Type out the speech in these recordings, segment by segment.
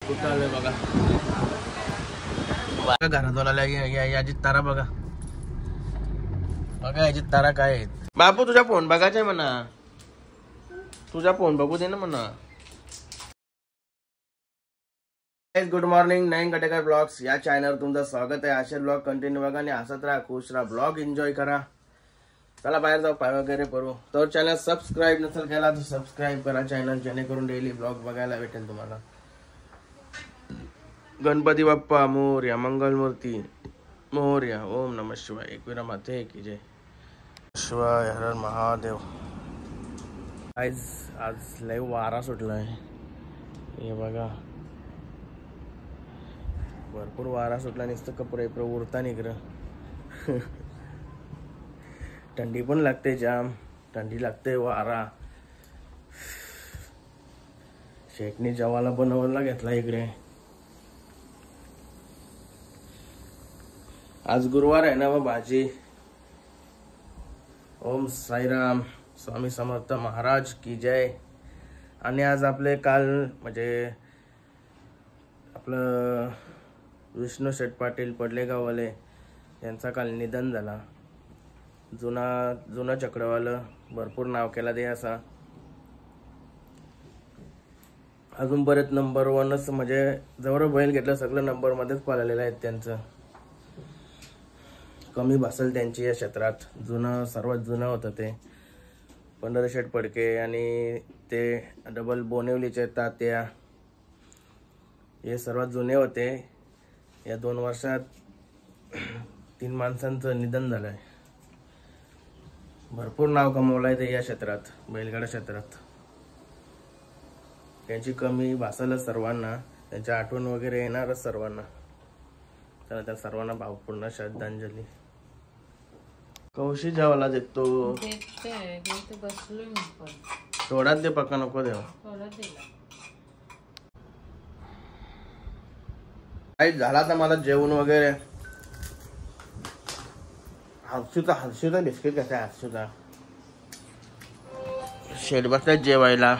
कुठं आलोय बघा. घरात याची तारा बघा. बघा याची तारा काय आहेत. बापू तुझा फोन बघायचा आहे म्हणा. तुझा फोन बघू दे ना म्हणा. Good morning. Nayan Katekar blogs या चॅनलवर तुमचं स्वागत आहे. असे ब्लॉग कंटिन्यू बघा आणि हसत राहा, खुश राहा, ब्लॉग एन्जॉय करा. चला बाहेर जाऊ, पाय वगैरे करू. तर चॅनल सबस्क्राईब नसेल केला तर सबस्क्राईब करा चॅनल, जेणेकरून डेली ब्लॉग बघायला भेटेल तुम्हाला. गणपती बाप्पा मोरया, मंगलमूर्ती मोरया. ओम नमः शिवाय. एकविरा माते की जय. शिवाय, हर हर महादेव. आज लय वारा सुटलाय. हे बघा भरपूर वारा सुटला. नुसतं कपडे उरता निघर. थंडी पण लागते जाम. थंडी लागते, वारा. शेटनी जवाला बनवायला घेतला इकडे. आज गुरुवार आहे ना व भाजी. ओम साईराम, स्वामी समर्थ महाराज की जय. आणि आज आपले काल म्हणजे आपलं विष्णू शेठ पाटील पडलेगाववाले यांचा काल निधन झाला. जुना चक्रवालं, भरपूर नाव केला ते असा. अजून परत नंबर 1च म्हणजे जवळ बैल घेतलं सगळं नंबर मध्येच पाळलेलं आहे. त्यांचं कमी भासल त्यांची या क्षेत्रात. सर्वात जुनं होतं ते पंढरशेठ पडके आणि ते डबल बोनिवलीचे तात्या, हे सर्वात जुने होते. या 2 वर्षात 3 माणसांचं निधन झालंय. भरपूर नाव कमवलंय ते या क्षेत्रात, बैलगाडा क्षेत्रात. त्यांची कमी भासलच सर्वांना, त्यांच्या आठवण वगैरे येणारच सर्वांना. तर त्या सर्वांना भावपूर्ण श्रद्धांजली. कौशी जेवायला देतो. थोडाच दे, पक्का नको देव. काही झाला तर मला जेवण वगैरे. हर्षूचा बिस्किट कसा आहे हर्षूचा. शेड बसलाय जेवायला.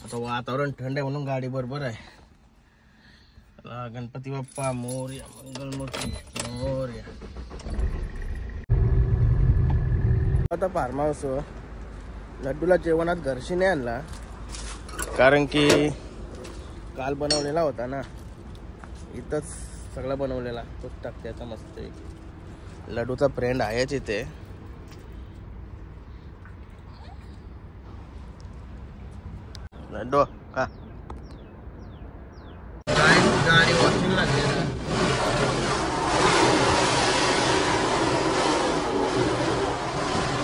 आता वातावरण थंड आहे म्हणून गाडी बरोबर आहे. गणपती बाप्पा मोरया, मंगलमूर्ती मोरया. आता फार्म हाऊस लड्डूला जेवणात घरशी नाही आणला, कारण की काल बनवलेला होता ना. इथंच सगळा बनवलेला तोच टाकते आता मस्त. लड्डूचा फ्रेंड आहेच इथे. लड्डू का गाडी वॉशिंग लागली.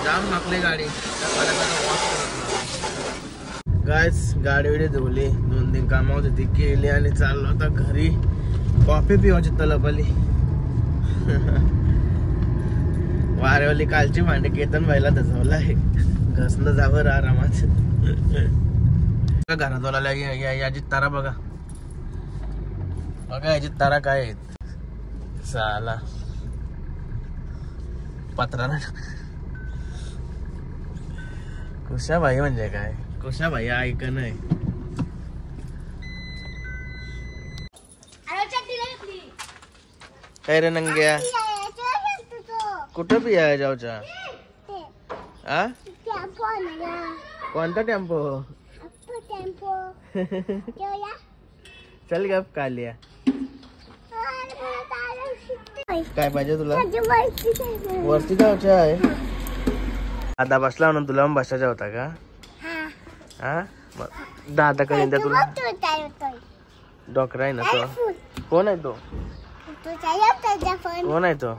जाम मागली गाडी. गायस गाडी वेळी धुवली, 2-3 कामावर होती केली आणि चाललो आता घरी. कॉफी पिवायची तलप आली. वारेवाली कालची भांडे केतन व्हायला धजवला आहे. घसनं जावर आरामात. घरात बोलायला याची तारा बघा. बघा याची तारा काय आहेत. साला पत्रा. कुशाबाई म्हणजे काय. कुशाबाई ऐकन आहे. काय रे नंग्या, कुठं पिया जाऊचा. कोणता टेम्पो. चल गप कालिया. काय पाहिजे तुला. वरती जायचं आहे. दादा बसला म्हणून तुला बसायचा होता का. हा दादा करीन त्या तुला. डॉक्टर आहे ना तो. कोण आहे तो. कोण आहे तो.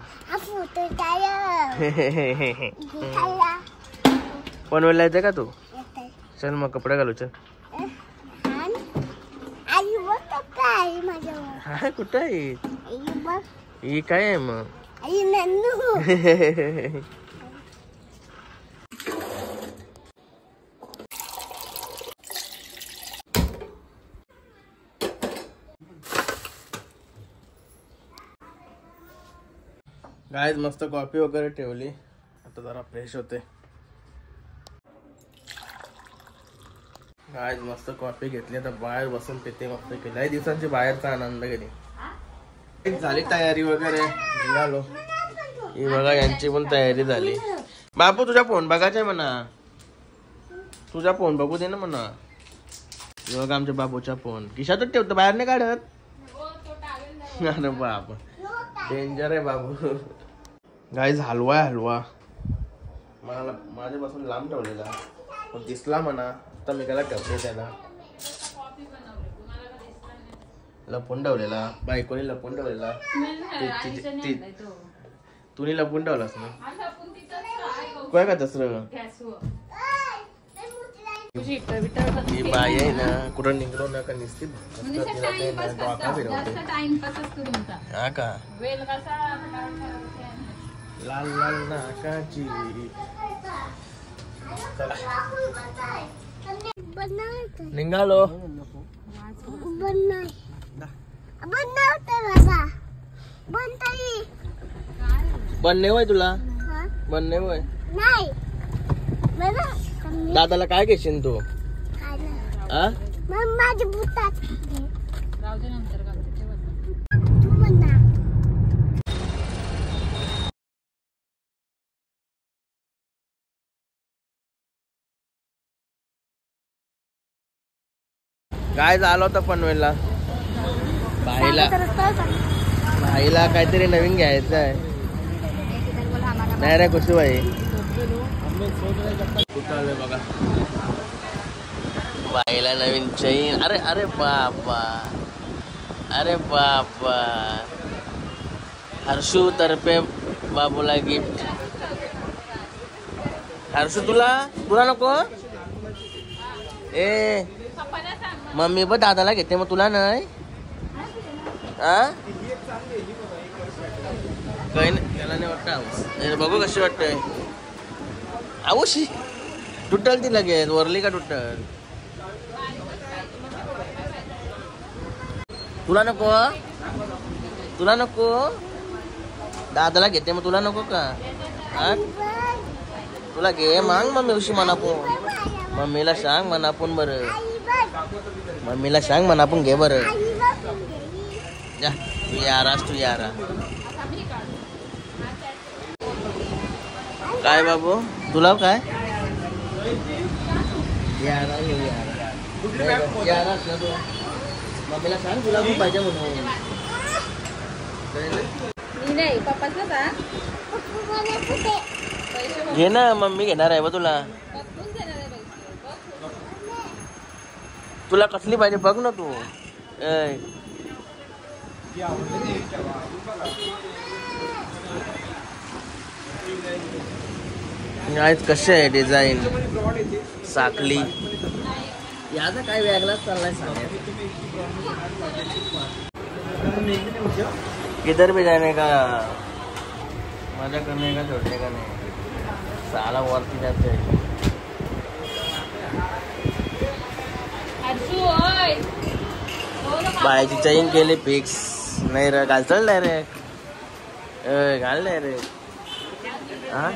पनवेलला येते का तू. चल मग कपडे घालू. चल. हा कुठं आहे ही. काय आहे मग. गाईज मस्त कॉफी वगैरे ठेवली. आता जरा फ्रेश होते. आज मस्त कॉफी घेतली, आता बाहेर बसून पिते मस्त. लय दिवसांची बाहेरचा आनंद घेतली. झाली तयारी वगैरे, निघालो. ही बघा यांची पण तयारी झाली. बापू तुझा फोन बघायचा आहे म्हणा, तुझा फोन बघू दे ना म्हणा. बघा आमच्या बापूचा फोन खिशातच ठेवतो, बाहेर नाही काढत. अरे बाप, डेंजर आहे बाबू. गाईज हलवा आहे, हलवा मला माझ्यापासून लांब ठेवलेला पण दिसला म्हणा, तर मी त्याला ठेवते. त्याला लपून ठेवलेला, बायकोने लपून ठेवलेला. तुम्ही लपून ठेवलास ना काय का तसं. ही बाई आहे ना, कुठं निघलो ना का निसती हा का. लाल लाल नाकाची. निघालो. बनणे होय तुला, बनणे होय. दादाला काय घेशील तू. काय झालं होतं पनवेलला. भाईला काहीतरी नवीन घ्यायचं आहे. नाही रे खुशी भाई कुठं बघा, बाईला नवीन चैन. अरे अरे बापा, अरे बापा. हर्षू तर्फे बाबूला गिफ्ट. हर्षू तुला नको. ए मम्मी बघ दादाला घेते, मग तुला नाही. काही नाही, त्याला नाही वाटत. बघू कशी वाटतंय. आवशी तुटल ती लगेच, वरली का तुटल. तुला नको, तुला नको. दादाला घेते, मग तुला नको का. तुला घे मांग मम्मी उशी मनापून. मम्मीला सांग मनापून बरं, मम्मीला सांग मनापून घे बरं. जा तू यारास, तू यारा. काय बाबू तुला काय यारा, यारास ना तू. मम्मीला सांग तुला खूप पाहिजे म्हणून. घे ना, मम्मी घेणार आहे बा तुला. तुला कसली पाहिजे बघ ना तू. आज कसे आहे डिझाईन साखली. याचा काय वेगळाच चाललाय सांगा. किधर भी जाने का, मजा करने का, छोड़ने का नहीं. साला वरती जाते. बायची चैन केली फिक्स. नाही रे घाल, चल डायरेक्ट घाल डायरेक्ट. हा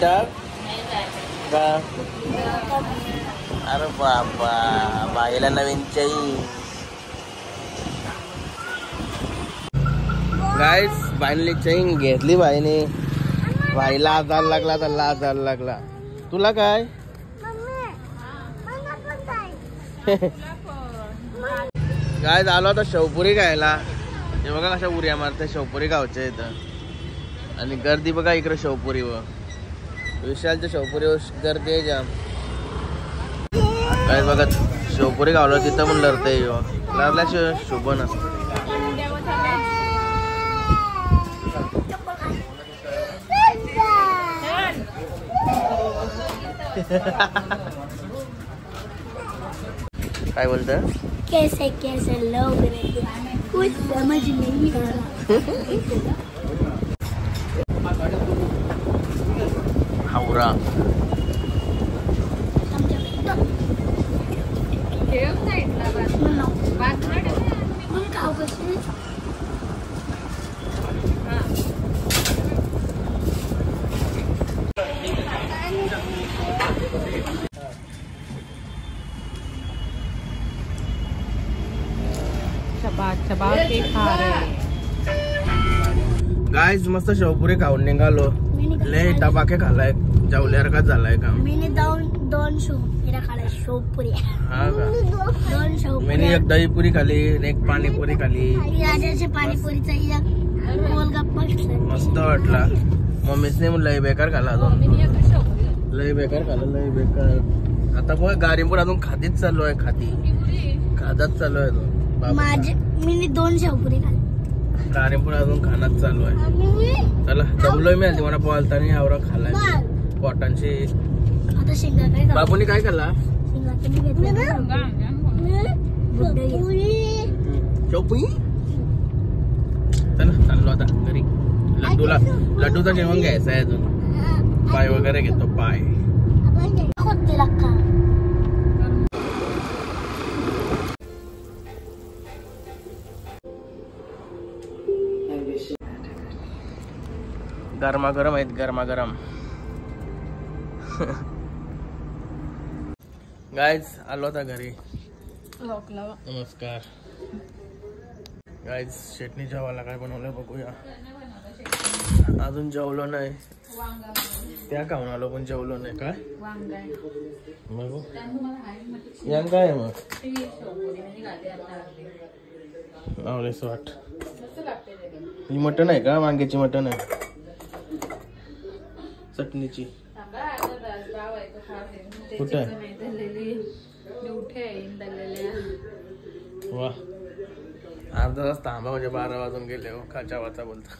का. अरे बाबा, बाईला नवीन चैन. गाईस बाईने चैन घेतली. बाईने, बाईला आजार लागला, त्याला आजार लागला. तुला काय काय झालं आता शेवपुरी खायला. हे बघा कशा उड्या मारते शेवपुरी गावच्या इथं. आणि गर्दी बघा इकडे शेवपुरी व विशालच्या शेवपुरी गर्दी आहे जाम. काय बघा शेवपुरी गावला तिथं पण लढते. लढल्याशिवाय शुभ नसतं. काय बोलतं. कैसे कैसे लोग रहते हैं कुछ समझ नहीं आ रहा. हावरा चबाके खा रहे गाइस मस्त शेवपुरी खाऊन निघालो. लय टबाके खाल्लाय, जेवल्यासारखाच झालाय का. मी दोन शेवपुऱ्या खाल्ल्या. शेवपुऱ्या हा का. दोन मी शेवपुऱ्या. एक दहीपुरी खाली, एक पाणीपुरी खाली. राजाची पाणीपुरीचा एक गोलगप्पा मस्त वाटला. मम्मीसने लय बेकार खाल्ला अजून. लय बेकार खाल्ला, लय बेकार. आता बघ गाडीपूर अजून खातीच चालू आहे. खादाच चालू आहे अजून. माझे मी दोन शेवपुरी खाल्ली. गाडीपूर अजून खाणंच चालू आहे. चला जमलोय मी. आधी मला बोलताना आवरा खाल्लाय पोटांची. आता शेंगा काय बाबूनी काय खाल्ला. शेंगा तुम्ही घेतल्या. चौपुई. चला चाललो आता घरी. लड्डूचा जेवण घ्यायचं आहे अजून. पाय वगैरे घेतो. पाय गरमागरम आहेत. गरमागरम. गाईज आलो आता घरी. नमस्कार गाईज. चटणी जेवायला काय बनवलंय बघूया. अजून जेवलो नाही. त्या खाऊन आलो पण जेवलो नाही. काय बघू यांग काय मग आवलेस वाट. ही मटण आहे का. वांग्याची मटण आहे. चटणीची कुठे आहे. वा अर्धा तास थांबा म्हणजे 12 वाजून गेले. हो खाच्या वाचा बोलता.